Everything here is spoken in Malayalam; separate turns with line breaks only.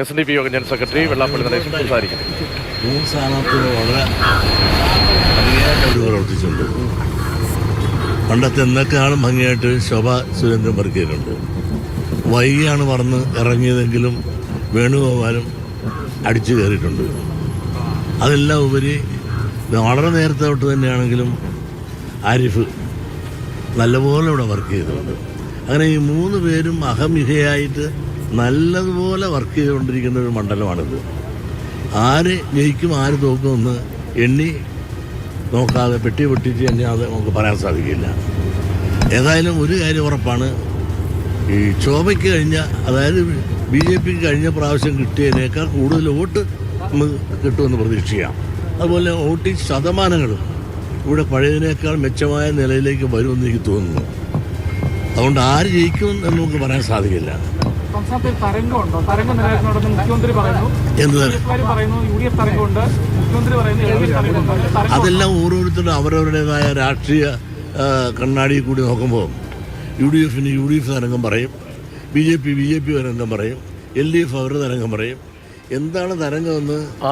SNDP യോഗം ജനറൽ സെക്രട്ടറി വെള്ളാപ്പള്ളി നടേശൻ സംസാരിക്കുന്നു.
3 സ്ഥാനാർത്ഥികൾ വളരെ ഭംഗിയായിട്ട് അവർ പ്രവർത്തിച്ചിട്ടുണ്ട്. പണ്ടത്തെ എന്നൊക്കെയാണ് ഭംഗിയായിട്ട് ശോഭ സുരേന്ദ്രൻ വർക്ക് ചെയ്തിട്ടുണ്ട്. വൈകിയാണ് പറഞ്ഞ് ഇറങ്ങിയതെങ്കിലും വേണുഗോപാലും അടിച്ചു കയറിയിട്ടുണ്ട്. അതെല്ലാം ഉപരി വളരെ നേരത്തെ തൊട്ട് തന്നെയാണെങ്കിലും ആരിഫ് നല്ലപോലെ ഇവിടെ വർക്ക് ചെയ്തിട്ടുണ്ട്. അങ്ങനെ ഈ 3 പേരും അഹമിഹയായിട്ട് നല്ലതുപോലെ വർക്ക് ചെയ്തുകൊണ്ടിരിക്കുന്ന ഒരു മണ്ഡലമാണിത്. ആര് ജയിക്കും ആര് തോക്കുമെന്ന് എണ്ണി നോക്കാതെ പെട്ടി പൊട്ടിച്ച് എണ്ണി അത് നമുക്ക് പറയാൻ സാധിക്കില്ല. ഏതായാലും ഒരു കാര്യം ഉറപ്പാണ്, ഈ ശോഭയ്ക്ക് കഴിഞ്ഞ, അതായത് BJPക്ക് കഴിഞ്ഞ പ്രാവശ്യം കിട്ടിയതിനേക്കാൾ കൂടുതൽ വോട്ട് നമുക്ക് കിട്ടുമെന്ന് പ്രതീക്ഷിക്കാം. അതുപോലെ വോട്ടിംഗ് ശതമാനങ്ങളും ഇവിടെ പഴയതിനേക്കാൾ മെച്ചമായ നിലയിലേക്ക് വരുമെന്ന് എനിക്ക് തോന്നുന്നു. അതുകൊണ്ട് ആര് ജയിക്കും എന്ന് നമുക്ക് പറയാൻ സാധിക്കില്ല. അതെല്ലാം ഓരോരുത്തരും അവരവരുടേതായ രാഷ്ട്രീയ കണ്ണാടിയിൽ കൂടി നോക്കുമ്പോൾ UDFന് UDF തരംഗം പറയും, BJP തരംഗം പറയും, LDF അവരുടെ തരംഗം പറയും. എന്താണ് തരംഗമെന്ന്